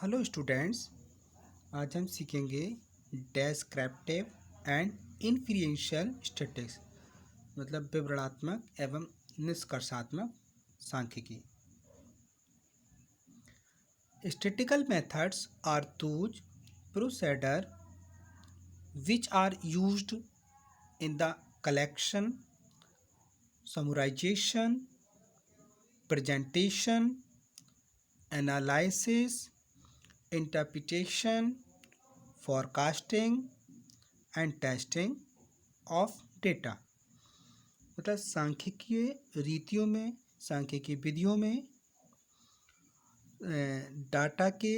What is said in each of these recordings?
Hello students. आज हम सीखेंगे डेस्क्रिप्टिव एंड इन्फरेंशियल स्टैटिस्टिक्स मतलब विवरणात्मक एवं निष्कर्षात्मक सांख्यिकी। Statistical methods are those procedure which are used in the collection, summarization, presentation, analysis, interpretation, forecasting and testing of data. मतलब सांख्यिकीय रीतियों में, सांख्यिकीय विधियों में डाटा के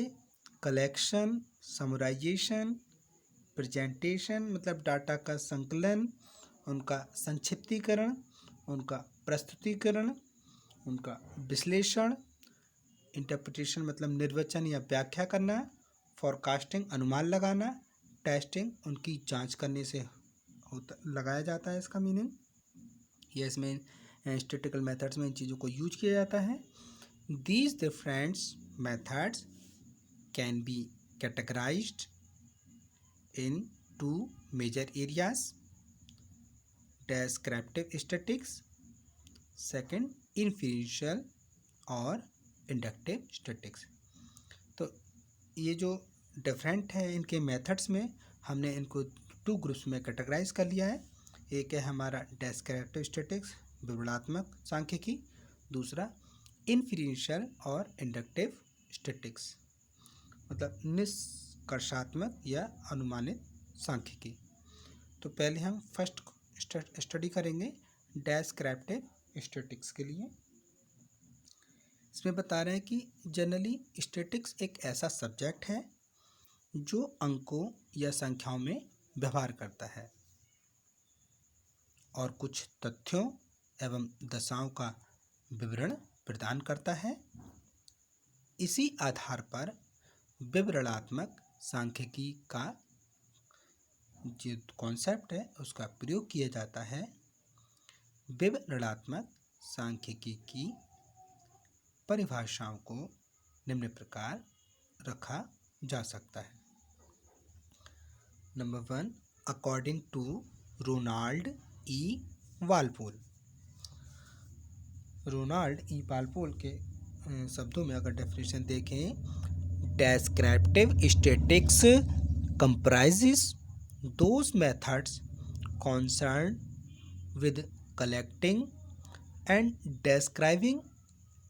कलेक्शन, समराइजेशन, प्रेजेंटेशन मतलब डाटा का संकलन, उनका संक्षिप्तीकरण, उनका प्रस्तुतिकरण, उनका विश्लेषण, इंटरप्रिटेशन मतलब निर्वचन या व्याख्या करना, फॉरकास्टिंग अनुमान लगाना, टेस्टिंग उनकी जांच करने से होता लगाया जाता है। इसका मीनिंग ये इसमें स्टैटिस्टिकल मेथड्स में इन चीज़ों को यूज किया जाता है। These different methods can be categorised into major areas: descriptive statistics, second inferential और इंडक्टिव स्टैटिस्टिक्स। तो ये जो डिफरेंट है इनके मेथड्स में, हमने इनको टू ग्रुप्स में कैटेगराइज कर लिया है। एक है हमारा डेस्क्रिप्टिव स्टैटिस्टिक्स विवरणात्मक सांख्यिकी, दूसरा इन्फरेंशियल और इंडक्टिव स्टैटिस्टिक्स मतलब निष्कर्षात्मक या अनुमानित सांख्यिकी। तो पहले हम फर्स्ट स्टडी करेंगे डेस्क्रिप्टिव स्टैटिस्टिक्स के लिए। इसमें बता रहे हैं कि जनरली स्टैटिस्टिक्स एक ऐसा सब्जेक्ट है जो अंकों या संख्याओं में व्यवहार करता है और कुछ तथ्यों एवं दशाओं का विवरण प्रदान करता है। इसी आधार पर विवरणात्मक सांख्यिकी का जो कॉन्सेप्ट है उसका प्रयोग किया जाता है। विवरणात्मक सांख्यिकी की परिभाषाओं को निम्न प्रकार रखा जा सकता है। Number 1, according to Ronald E Walpole. Ronald E Walpole के शब्दों में अगर डेफिनेशन देखें, descriptive statistics comprises those methods concerned with collecting and describing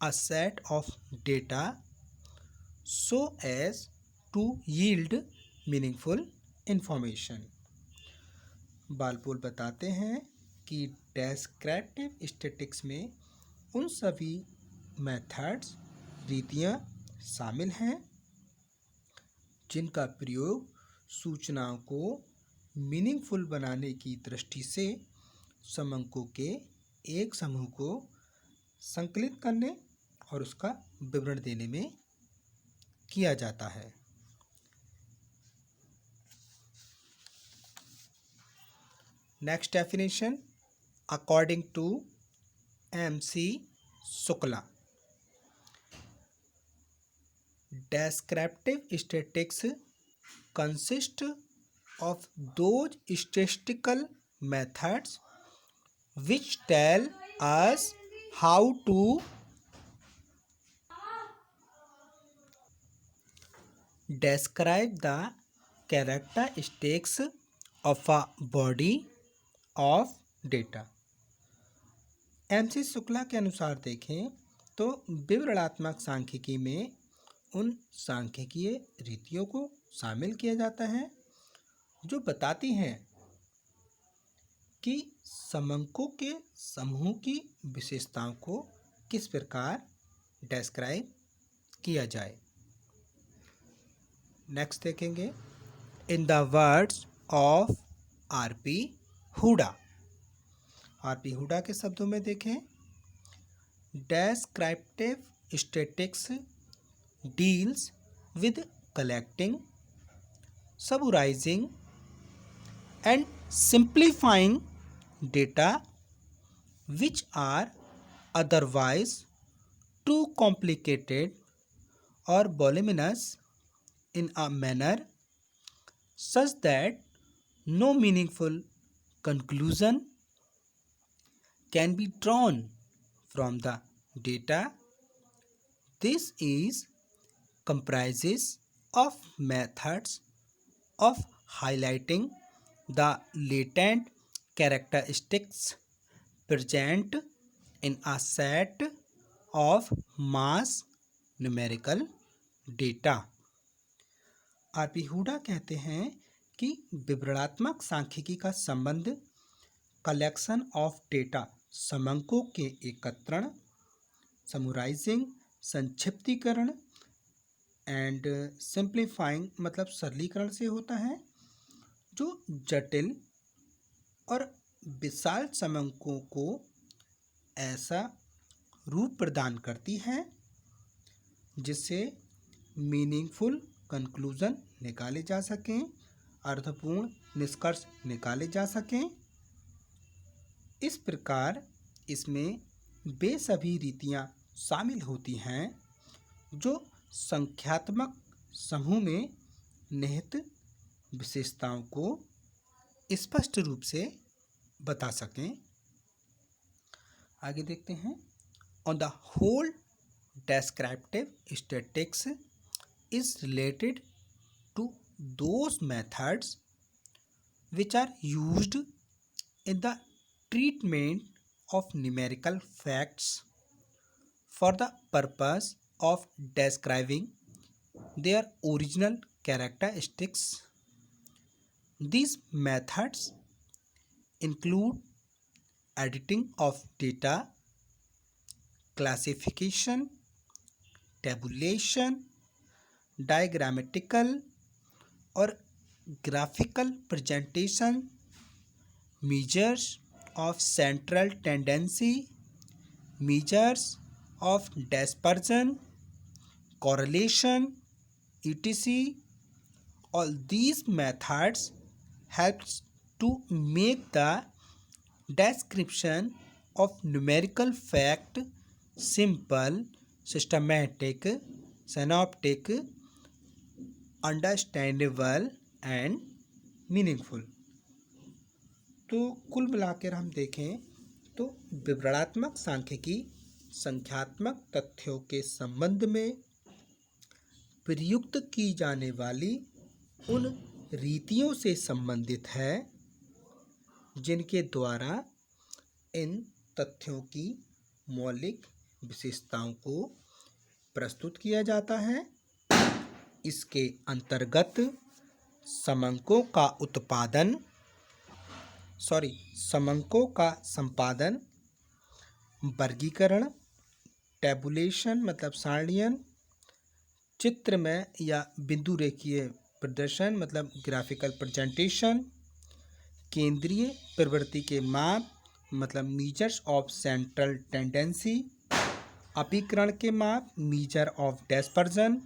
a set of data so as to yield meaningful information। वाल्पोल बताते हैं कि डेस्क्रिप्टिव स्टैटिस्टिक्स में उन सभी मेथड्स, रीतियाँ शामिल हैं जिनका प्रयोग सूचनाओं को मीनिंगफुल बनाने की दृष्टि से समंकों के एक समूह को संकलित करने और उसका विवरण देने में किया जाता है। Next definition, according to MC Shukla, descriptive statistics consist of those statistical methods which tell us how to describe the characteristics of a body of data। MC Shukla के अनुसार देखें तो विवरणात्मक सांख्यिकी में उन सांख्यिकीय रीतियों को शामिल किया जाता है जो बताती हैं कि समंकों के समूह की विशेषताओं को किस प्रकार डिस्क्राइब किया जाए। नेक्स्ट देखेंगे, in the words of RP Hooda. RP Hooda के शब्दों में देखें, descriptive statistics deals with collecting, summarising and simplifying data which are otherwise too complicated or voluminous in a manner such that no meaningful conclusion can be drawn from the data. This is comprises of methods of highlighting the latent characteristics present in a set of mass numerical data. RP. Hooda कहते हैं कि विवरणात्मक सांख्यिकी का संबंध collection of data समंकों के एकत्रण, summarising संक्षिप्तीकरण and simplifying मतलब सरलीकरण से होता है, जो जटिल और विशाल समंकों को ऐसा रूप प्रदान करती है जिससे मीनिंगफुल कंक्लूजन निकाले जा सकें, अर्थपूर्ण निष्कर्ष निकाले जा सकें। इस प्रकार इसमें वे सभी रीतियां शामिल होती हैं जो संख्यात्मक समूह में निहित विशेषताओं को स्पष्ट रूप से बता सकें। आगे देखते हैं। On the whole descriptive statistics is related to those methods which are used in the treatment of numerical facts for the purpose of describing their original characteristics. These methods include editing of data, classification, tabulation, diagrammatical और graphical presentation, measures of central tendency, measures of dispersion, correlation, etc. All these methods helps to make the description of numerical fact simple, systematic, synoptic, understandable and meaningful. तो कुल मिलाकर हम देखें तो विवरणात्मक सांख्यिकी संख्यात्मक तथ्यों के संबंध में प्रयुक्त की जाने वाली उन रीतियों से संबंधित है जिनके द्वारा इन तथ्यों की मौलिक विशेषताओं को प्रस्तुत किया जाता है। इसके अंतर्गत समंकों का संपादन, वर्गीकरण, टैबुलेशन मतलब सारणीयन, चित्र में या बिंदु रेखीय प्रदर्शन मतलब ग्राफिकल प्रेजेंटेशन, केंद्रीय प्रवृत्ति के माप मतलब मीजर्स ऑफ सेंट्रल टेंडेंसी, अपीकरण के माप मीजर ऑफ डिस्पर्जन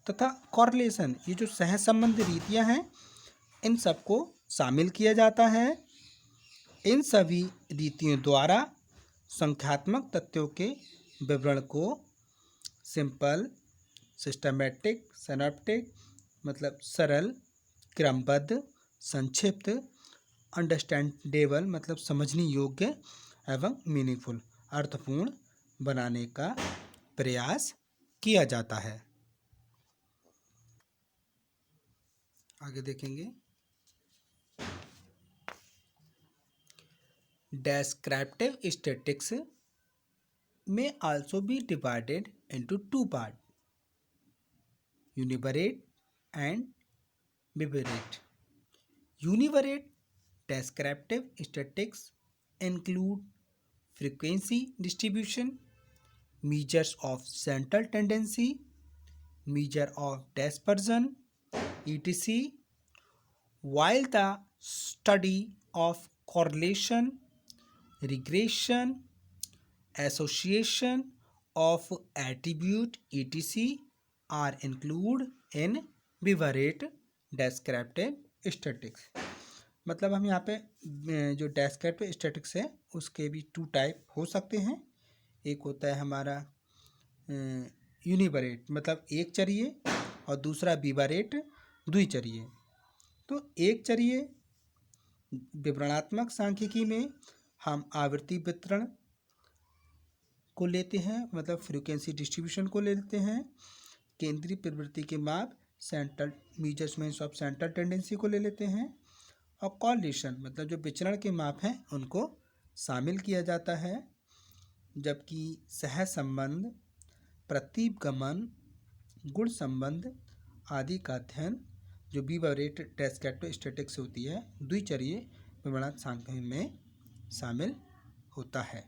तथा कॉरलेशन, ये जो सहसंबंध रीतियां हैं इन सबको शामिल किया जाता है। इन सभी रीतियों द्वारा संख्यात्मक तथ्यों के विवरण को सिंपल, सिस्टमैटिक, सिनॉप्टिक मतलब सरल, क्रमबद्ध, संक्षिप्त, अंडरस्टैंडेबल मतलब समझने योग्य एवं मीनिंगफुल अर्थपूर्ण बनाने का प्रयास किया जाता है। आगे देखेंगे। Descriptive statistics may also be divided into two parts, univariate and bivariate. Univariate descriptive statistics include frequency distribution, measures of central tendency, measure of dispersion, etc. While the study of correlation, regression, association of attribute, etc. are included in bivariate descriptive statistics. मतलब हम यहाँ पे जो descriptive statistics है उसके भी to type हो सकते हैं। एक होता है हमारा यूनिवरेट मतलब एक चरिये और दूसरा बीवारेट द्विचरीय। तो एक चरीय विवरणात्मक सांख्यिकी में हम आवृत्ति वितरण को लेते हैं, मतलब फ्रीक्वेंसी डिस्ट्रीब्यूशन को लेते हैं। केंद्रीय प्रवृत्ति के माप central measurements of central tendency को ले लेते हैं। और कॉर्लेशन मतलब जो विचरण के माप हैं उनको शामिल किया जाता है। जबकि सह संबंध, प्रतीप गमन, गुण संबंध आदि का अध्ययन जो बीवारेट डेस्कैटोस्टैटिक्स होती है द्विचरीय विवरणात्मक सांख्यिकी में शामिल होता है।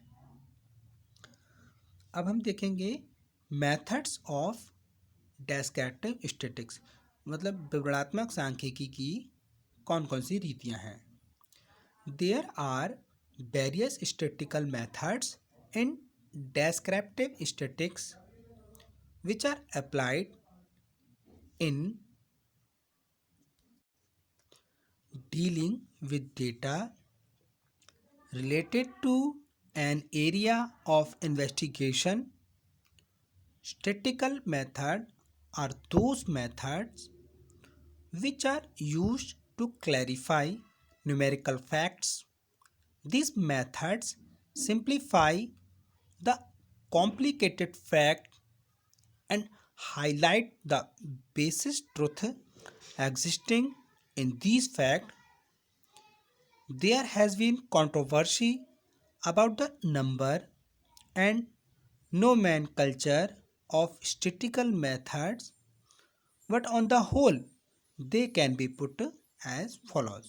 अब हम देखेंगे मेथड्स ऑफ डेस्क्रिप्टिव स्टैटिक्स, मतलब विवरणात्मक सांख्यिकी की कौन कौन सी रीतियां हैं। There are various statical methods in descriptive statics which are applied in dealing with data related to an area of investigation. Statistical methods are those methods which are used to clarify numerical facts. These methods simplify the complicated fact and highlight the basic truth existing in these facts. There has been controversy about the number and nomenclature of statistical methods, but on the whole they can be put as follows.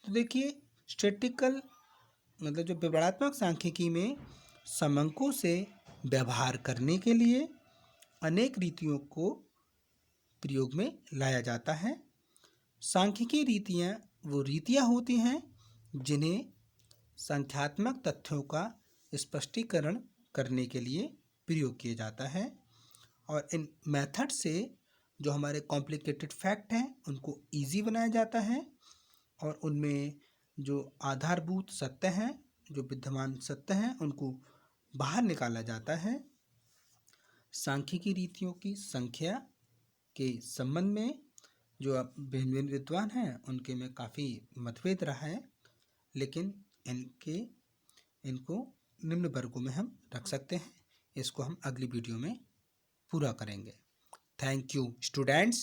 तो देखिए statistical मतलब जो विवरणात्मक सांख्यिकी में समंकों से व्यवहार करने के लिए अनेक रीतियों को प्रयोग में लाया जाता है। सांख्यिकी रीतियाँ वो रीतियाँ होती हैं जिन्हें संख्यात्मक तथ्यों का स्पष्टीकरण करने के लिए प्रयोग किया जाता है। और इन मेथड से जो हमारे कॉम्प्लिकेटेड फैक्ट हैं उनको इजी बनाया जाता है और उनमें जो आधारभूत सत्य हैं, जो विद्यमान सत्य हैं, उनको बाहर निकाला जाता है। सांख्यिकी रीतियों की संख्या के संबंध में जो अब भिन्न भिन्न विद्वान हैं उनके में काफ़ी मतभेद रहा है, लेकिन इनको निम्न वर्गों में हम रख सकते हैं। इसको हम अगली वीडियो में पूरा करेंगे। Thank you students.